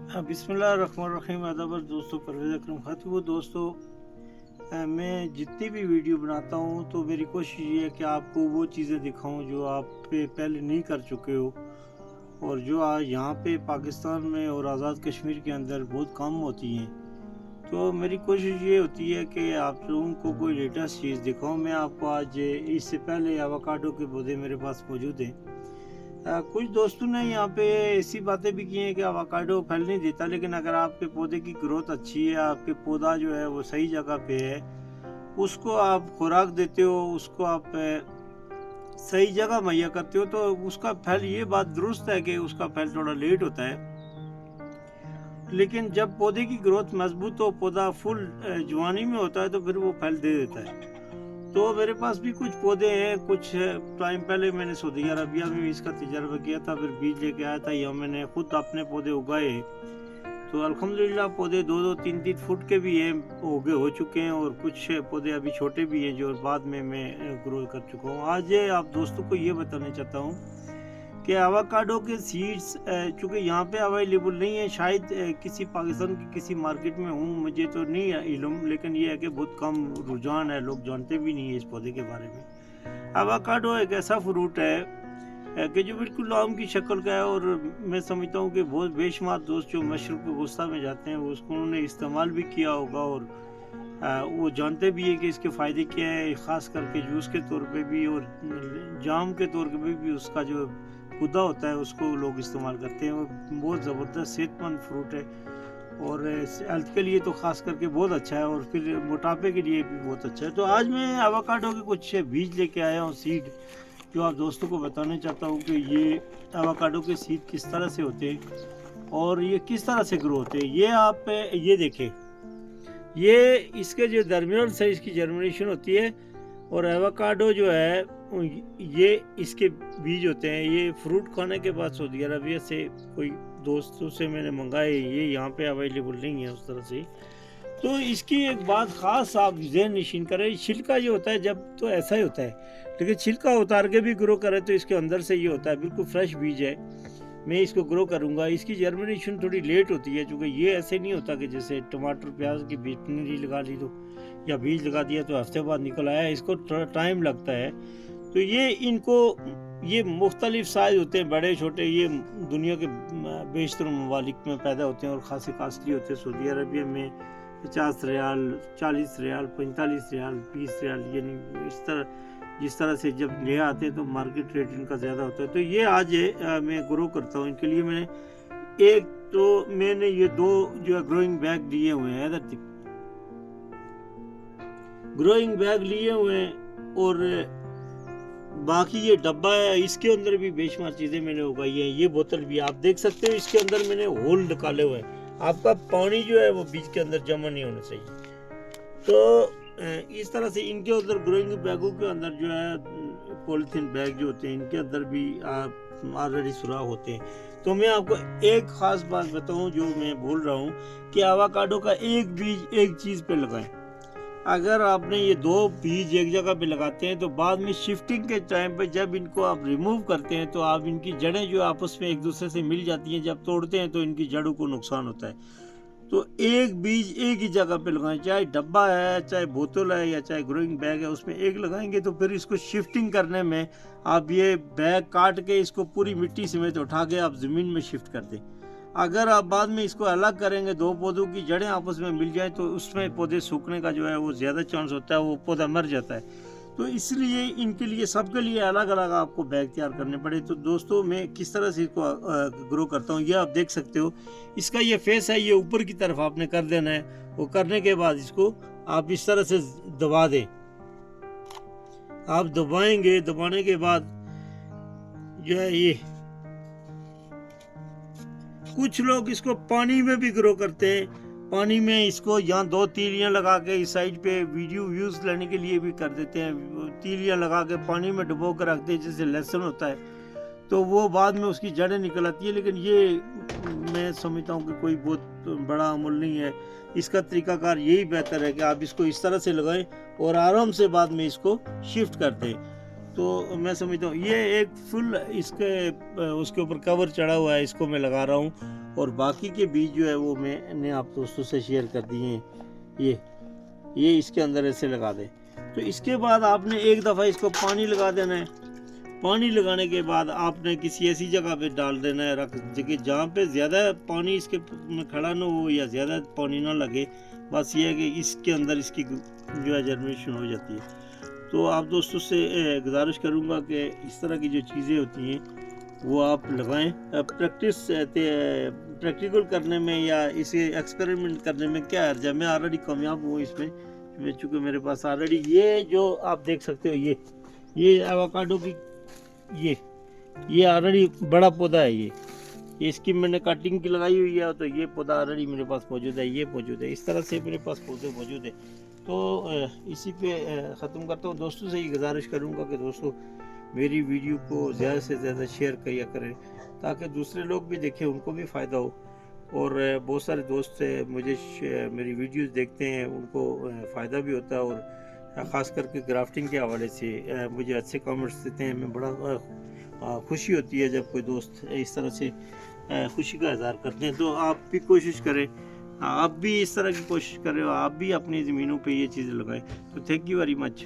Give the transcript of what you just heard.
बिस्मिल्लाहिर्रहमानिर्रहीम। अदाबर दोस्तों, परवेज़ अकरम ख़ातिब हूँ। दोस्तों, मैं जितनी भी वीडियो बनाता हूँ तो मेरी कोशिश ये है कि आपको वो चीज़ें दिखाऊँ जो आप पे पहले नहीं कर चुके हो, और जो आज यहाँ पे पाकिस्तान में और आज़ाद कश्मीर के अंदर बहुत कम होती हैं। तो मेरी कोशिश ये होती है कि आप लोगों को कोई लेटेस्ट चीज़ दिखाऊँ। मैं आपको आज, इससे पहले एवोकाडो के पौधे मेरे पास मौजूद हैं। कुछ दोस्तों ने यहाँ पे ऐसी बातें भी की हैं कि अवाकाडो फल नहीं देता, लेकिन अगर आपके पौधे की ग्रोथ अच्छी है, आपके पौधा जो है वो सही जगह पे है, उसको आप खुराक देते हो, उसको आप सही जगह मुहैया करते हो, तो उसका फल, ये बात दुरुस्त है कि उसका फल थोड़ा लेट होता है। लेकिन जब पौधे की ग्रोथ मजबूत हो, पौधा फुल जवानी में होता है, तो फिर वो फल दे देता है। तो मेरे पास भी कुछ पौधे हैं। कुछ टाइम पहले मैंने सऊदी अरबिया में भी इसका तजर्बा किया था, फिर बीज लेके आया था, या मैंने खुद अपने पौधे उगाए। तो अल्हम्दुलिल्लाह पौधे 2-2, 3-3 फुट के भी हैं, हो चुके हैं, और कुछ पौधे अभी छोटे भी हैं जो बाद में मैं ग्रो कर चुका हूँ। आज आप दोस्तों को ये बताना चाहता हूँ कि एवोकाडो के सीड्स चूँकि यहाँ पे अवेलेबल नहीं है, शायद किसी पाकिस्तान की किसी मार्केट में हूँ, मुझे तो नहीं है इल्म, लेकिन ये है कि बहुत कम रुझान है, लोग जानते भी नहीं है इस पौधे के बारे में। एवोकाडो एक ऐसा फ्रूट है कि जो बिल्कुल आम की शक्ल का है, और मैं समझता हूँ कि बहुत बेशुमार दोस्त जो मशरूब के गुस्सा में जाते हैं, वो उसको उन्होंने इस्तेमाल भी किया होगा, और वो जानते भी है कि इसके फ़ायदे क्या है, ख़ास करके जूस के तौर पे भी, और जाम के तौर पे भी उसका जो गुदा होता है उसको लोग इस्तेमाल करते हैं। वो बहुत ज़बरदस्त सेहतमंद फ्रूट है, और हेल्थ के लिए तो ख़ास करके बहुत अच्छा है, और फिर मोटापे के लिए भी बहुत अच्छा है। तो आज मैं एवोकाडो के कुछ बीज लेके आया हूँ, सीड, जो आप दोस्तों को बताना चाहता हूँ कि ये एवोकाडो के सीड किस तरह से होते हैं और ये किस तरह से ग्रो होते हैं। ये आप ये देखें, ये इसके जो दरमियान से इसकी जर्मिनेशन होती है, और एवोकाडो जो है ये इसके बीज होते हैं। ये फ्रूट खाने के बाद सऊदी अरबिया से कोई दोस्तों से मैंने मंगाए, ये यहाँ पे अवेलेबल नहीं है उस तरह से। तो इसकी एक बात ख़ास आप ज़हन नशीन करें, छिलका जो होता है जब तो ऐसा ही होता है, लेकिन छिलका उतार के भी ग्रो करें तो इसके अंदर से ये होता है, बिल्कुल फ्रेश बीज है। मैं इसको ग्रो करूँगा। इसकी जर्मिनेशन थोड़ी लेट होती है, क्योंकि ये ऐसे नहीं होता कि जैसे टमाटर प्याज की बीज पनीरी लगा ली तो, या बीज लगा दिया तो हफ्ते बाद निकल आया, इसको थोड़ा टाइम लगता है। तो ये इनको, ये मुख्तलिफ साइज़ होते हैं, बड़े छोटे, ये दुनिया के बेशतर ममालिक में पैदा होते हैं और ख़ासे कास्टली होते हैं। सऊदी अरबिया में 50 रियाल, 40 रियाल, 45 रियाल, 20 रियाल, यानी इस तरह, जिस तरह से जब ले आते हैं तो मार्केट रेट इनका ज़्यादा होता है। तो ये आज मैं ग्रो करता हूँ। इनके लिए मैंने ये 2 जो है ग्रोइंग बैग लिए हुए हैं, इधर तक ग्रोइंग बैग लिए हुए हैं, और बाकी ये डब्बा है, इसके अंदर भी बेशुमार चीज़ें मैंने उगाई हैं। ये बोतल भी आप देख सकते हो, इसके अंदर मैंने होल निकाले हुए हैं। आपका पानी जो है वो बीज के अंदर जमा नहीं होना चाहिए। तो इस तरह से इनके अंदर ग्रोइंग बैगों के अंदर जो है पॉलीथीन बैग जो होते हैं, इनके अंदर भी ऑलरेडी सुराख होते हैं। तो मैं आपको एक ख़ास बात बताऊं जो मैं बोल रहा हूं कि एवोकाडो का एक बीज एक चीज़ पे लगाएं। अगर आपने ये 2 बीज एक जगह पे लगाते हैं तो बाद में शिफ्टिंग के टाइम पे जब इनको आप रिमूव करते हैं तो आप इनकी जड़ें जो आपस में एक दूसरे से मिल जाती हैं, जब तोड़ते हैं तो इनकी जड़ों को नुकसान होता है। तो एक बीज एक ही जगह पे लगाएं, चाहे डब्बा है, चाहे बोतल है, या चाहे ग्रोइंग बैग है, उसमें एक लगाएंगे तो फिर इसको शिफ्टिंग करने में आप ये बैग काट के इसको पूरी मिट्टी समेत उठा के आप ज़मीन में शिफ्ट कर दें। अगर आप बाद में इसको अलग करेंगे, 2 पौधों की जड़ें आपस में मिल जाएं, तो उसमें पौधे सूखने का जो है वो ज़्यादा चांस होता है, वो पौधा मर जाता है। तो इसलिए इनके लिए, सबके लिए अलग अलग आपको बैग तैयार करने पड़े। तो दोस्तों, मैं किस तरह से इसको ग्रो करता हूँ ये आप देख सकते हो। इसका ये फेस है, ये ऊपर की तरफ आपने कर देना है। वो करने के बाद इसको आप इस तरह से दबा दें। आप दबाएंगे, दबाने के बाद जो है ये, कुछ लोग इसको पानी में भी ग्रो करते हैं। पानी में इसको यहाँ 2 तीलियाँ लगा के इस साइड पे वीडियो व्यूज़ लेने के लिए भी कर देते हैं। तीलियाँ लगा के पानी में डुबो कर रखते हैं, जैसे लहसुन होता है, तो वो बाद में उसकी जड़ें निकल आती है। लेकिन ये मैं समझता हूँ कि कोई बहुत बड़ा अमल नहीं है। इसका तरीकाकार यही बेहतर है कि आप इसको इस तरह से लगाएं और आराम से बाद में इसको शिफ्ट कर दें। तो मैं समझता हूँ ये एक फुल इसके उसके ऊपर कवर चढ़ा हुआ है, इसको मैं लगा रहा हूँ, और बाकी के बीज जो है वो मैंने आप दोस्तों से शेयर कर दिए हैं। ये इसके अंदर ऐसे लगा दें। तो इसके बाद आपने एक दफ़ा इसको पानी लगा देना है। पानी लगाने के बाद आपने किसी ऐसी जगह पे डाल देना है, रख जगह जहाँ पे ज़्यादा पानी इसके में खड़ा ना हो या ज़्यादा पानी ना लगे। बस ये है कि इसके अंदर इसकी जो है जर्मिनेशन हो जाती है। तो आप दोस्तों से गुजारिश करूँगा कि इस तरह की जो चीज़ें होती हैं वो आप लगाएं। प्रैक्टिकल करने में या इसे एक्सपेरिमेंट करने में क्या अर्ज है। मैं ऑलरेडी कामयाब हूँ इसमें, चूँकि मेरे पास ऑलरेडी ये जो आप देख सकते हो ये एवोकाडो की ये ऑलरेडी बड़ा पौधा है। ये इसकी मैंने कटिंग की लगाई हुई है, तो ये पौधा ऑलरेडी मेरे पास मौजूद है, ये मौजूद है। इस तरह से मेरे पास पौधे मौजूद है। तो इसी पे ख़त्म करता हूँ। दोस्तों से ये गुजारिश करूँगा कि दोस्तों मेरी वीडियो को ज़्यादा से ज़्यादा शेयर किया करें ताकि दूसरे लोग भी देखें, उनको भी फ़ायदा हो। और बहुत सारे दोस्त मुझे मेरी वीडियोस देखते हैं, उनको फ़ायदा भी होता है। और ख़ास करके ग्राफ्टिंग के हवाले से मुझे अच्छे कमेंट्स देते हैं। मैं बड़ा खुशी होती है जब कोई दोस्त इस तरह से खुशी का इज़हार करते हैं। तो आप भी कोशिश करें, आप भी इस तरह की कोशिश करें, आप भी अपनी ज़मीनों पे ये चीज़ें लगाएं। तो थैंक यू वेरी मच।